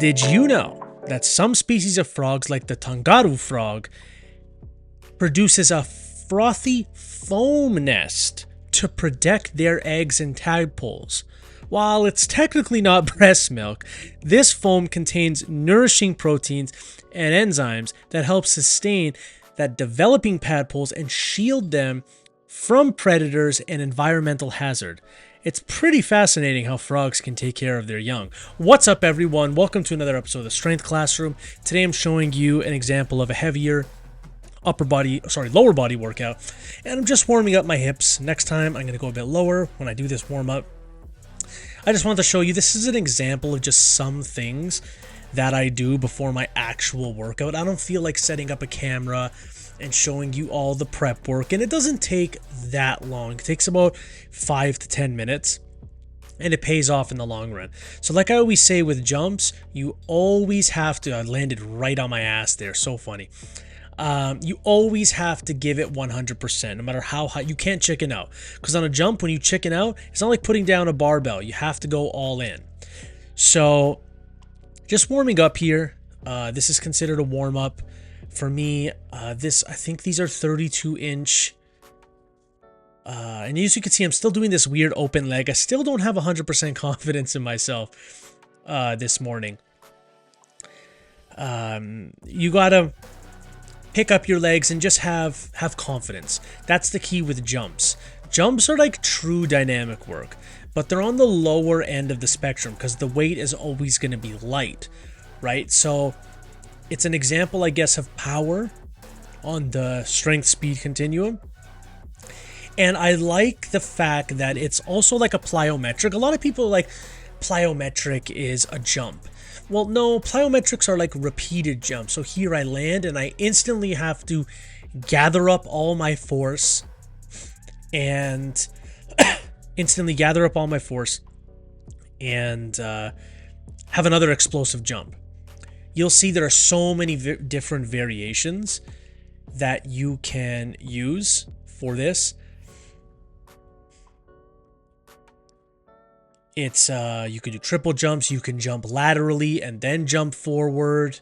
Did you know that some species of frogs, like the kangaroo frog, produces a frothy foam nest to protect their eggs and tadpoles? While it's technically not breast milk, this foam contains nourishing proteins and enzymes that help sustain that developing tadpoles and shield them from predators and environmental hazard. It's pretty fascinating how frogs can take care of their young. What's up, everyone? Welcome to another episode of the Strength Classroom. Today I'm showing you an example of a heavier lower body workout, and I'm just warming up my hips. Next time I'm going to go a bit lower when I do this warm up. I just wanted to show you, this is an example of just some things that I do before my actual workout. I don't feel like setting up a camera and showing you all the prep work, and it doesn't take that long. It takes about 5 to 10 minutes, and it pays off in the long run. So like I always say with jumps, you always have to, I landed right on my ass there, so funny. You always have to give it 100%, no matter how high. You can't chicken out, because on a jump, when you chicken out, it's not like putting down a barbell. You have to go all in. So just warming up here. This is considered a warm up for me. I think these are 32-inch. And as you can see, I'm still doing this weird open leg. I still don't have 100% confidence in myself this morning. You gotta pick up your legs and just have confidence. That's the key with jumps. Jumps are like true dynamic work, but they're on the lower end of the spectrum because the weight is always going to be light, right? So it's an example, I guess, of power on the strength speed continuum. And I like the fact that it's also like a plyometric. A lot of people are like, plyometric is a jump. Well, no, plyometrics are like repeated jumps. So here I land and I instantly have to gather up all my force and have another explosive jump. You'll see there are so many different variations that you can use for this. It's you can do triple jumps, you can jump laterally and then jump forward.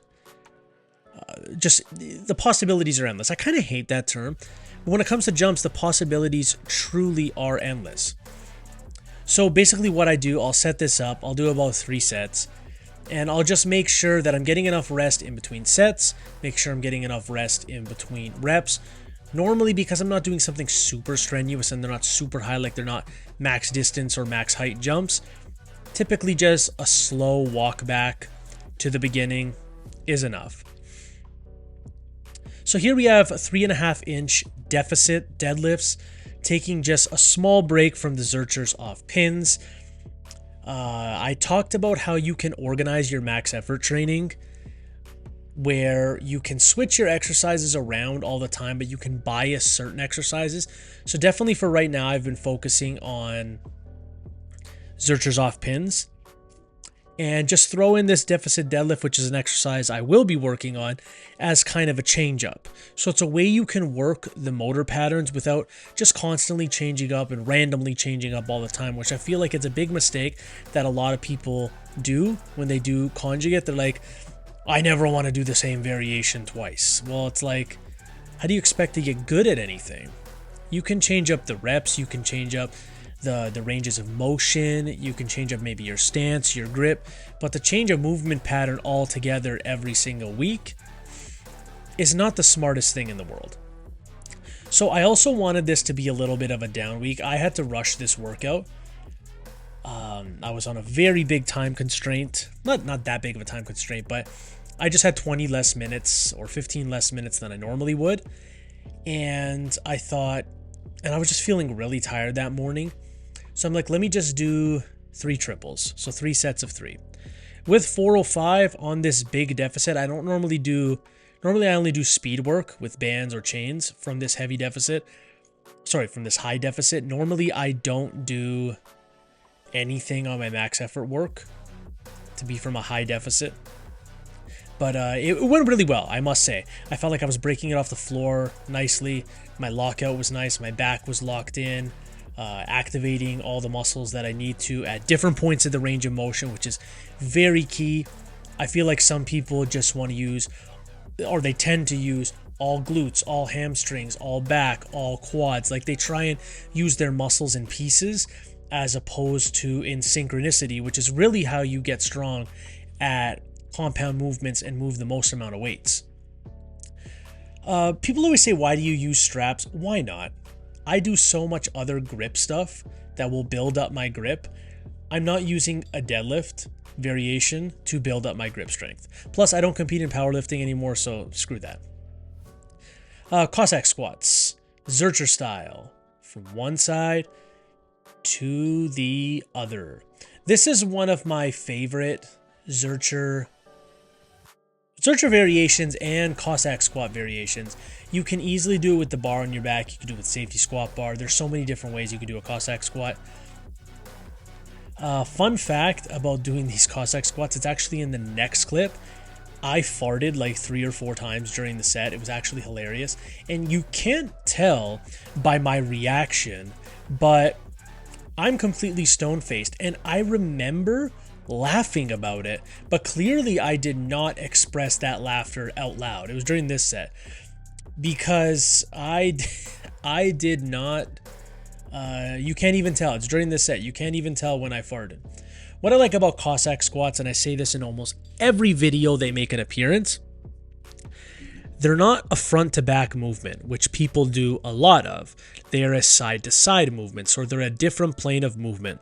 Just the possibilities are endless. I kind of hate that term, but when it comes to jumps, the possibilities truly are endless. So basically what I do, I'll set this up, I'll do about 3 sets, and I'll just make sure that I'm getting enough rest in between sets, make sure I'm getting enough rest in between reps. Normally, because I'm not doing something super strenuous and they're not super high, like they're not max distance or max height jumps, typically just a slow walk back to the beginning is enough. So here we have 3.5-inch deficit deadlifts, taking just a small break from the Zerchers off pins. I talked about how you can organize your max effort training, where you can switch your exercises around all the time, but you can bias certain exercises. So definitely for right now, I've been focusing on Zerchers off pins. And just throw in this deficit deadlift, which is an exercise I will be working on, as kind of a change up. So it's a way you can work the motor patterns without just constantly changing up and randomly changing up all the time, which I feel like it's a big mistake that a lot of people do when they do conjugate. They're like, I never want to do the same variation twice. Well, it's like, how do you expect to get good at anything? You can change up the reps, you can change up the ranges of motion, you can change up maybe your stance, your grip, but to change a movement pattern altogether every single week is not the smartest thing in the world. So I also wanted this to be a little bit of a down week. I had to rush this workout. I was on a very big time constraint, not that big of a time constraint, but I just had 20 less minutes or 15 less minutes than I normally would. And I was just feeling really tired that morning. So I'm like, let me just do 3 triples. So 3 sets of 3. With 405 on this big deficit, I don't normally I only do speed work with bands or chains from this heavy deficit. From this high deficit. Normally I don't do anything on my max effort work to be from a high deficit. But it went really well, I must say. I felt like I was breaking it off the floor nicely. My lockout was nice. My back was locked in, activating all the muscles that I need to at different points of the range of motion, which is very key. I feel like some people just want to use, or they tend to use, all glutes, all hamstrings, all back, all quads. Like they try and use their muscles in pieces as opposed to in synchronicity, which is really how you get strong at compound movements and move the most amount of weights. People always say, why do you use straps? Why not? I do so much other grip stuff that will build up my grip. I'm not using a deadlift variation to build up my grip strength. Plus, I don't compete in powerlifting anymore, so screw that. Cossack squats, Zercher style, from one side to the other. This is one of my favorite Zercher variations and Cossack squat variations. You can easily do it with the bar on your back. You can do it with safety squat bar. There's so many different ways you can do a Cossack squat. Fun fact about doing these Cossack squats, it's actually in the next clip. I farted like 3 or 4 times during the set. It was actually hilarious. And you can't tell by my reaction, but I'm completely stone-faced. And I remember laughing about it, but clearly I did not express that laughter out loud. It was during this set because I did not, you can't even tell. It's during this set. You can't even tell when I farted. What I like about Cossack squats, and I say this in almost every video they make an appearance, they're not a front to back movement, which people do a lot of. They are a side to side movement, so they're a different plane of movement.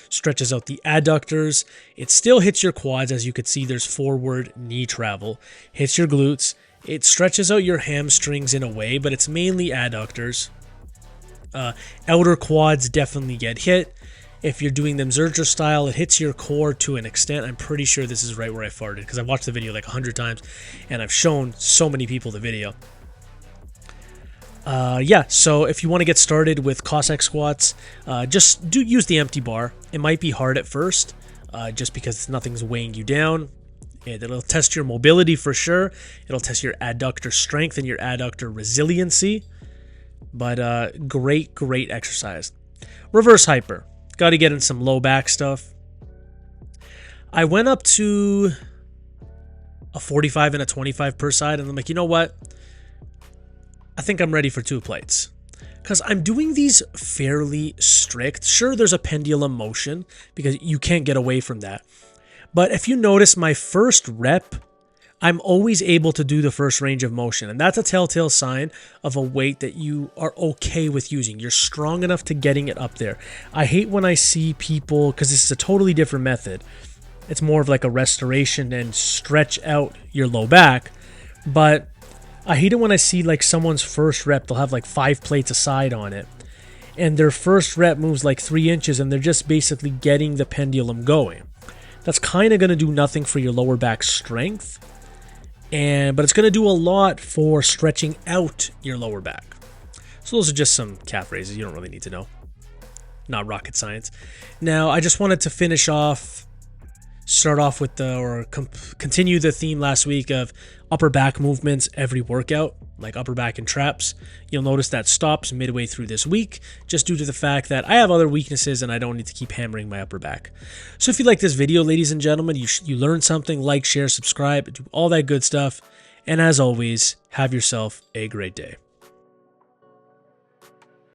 Stretches out the adductors. It still hits your quads. As you can see, there's forward knee travel. Hits your glutes. It stretches out your hamstrings in a way, but it's mainly adductors. Outer quads definitely get hit. If you're doing them Zercher style, it hits your core to an extent. I'm pretty sure this is right where I farted because I've watched the video like 100 times and I've shown so many people the video. Yeah, so if you want to get started with Cossack squats, just use the empty bar. It might be hard at first, just because nothing's weighing you down. It'll test your mobility for sure. It'll test your adductor strength and your adductor resiliency. But great exercise. Reverse hyper. Got to get in some low back stuff. I went up to a 45 and a 25 per side, and I'm like, you know what? I think I'm ready for 2 plates. Because I'm doing these fairly strict. Sure, there's a pendulum motion, because you can't get away from that. But if you notice my first rep, I'm always able to do the first range of motion. And that's a telltale sign of a weight that you are okay with using. You're strong enough to getting it up there. I hate when I see people, because this is a totally different method. It's more of like a restoration and stretch out your low back. But I hate it when I see like someone's first rep, they'll have like 5 plates aside on it. And their first rep moves like 3 inches and they're just basically getting the pendulum going. That's kind of going to do nothing for your lower back strength. But it's going to do a lot for stretching out your lower back. So those are just some calf raises you don't really need to know. Not rocket science. Now, I just wanted to start off with continue the theme last week of upper back movements every workout, like upper back and traps. You'll notice that stops midway through this week, just due to the fact that I have other weaknesses and I don't need to keep hammering my upper back. So if you like this video, ladies and gentlemen, you learned something, like, share, subscribe, do all that good stuff. And as always, have yourself a great day.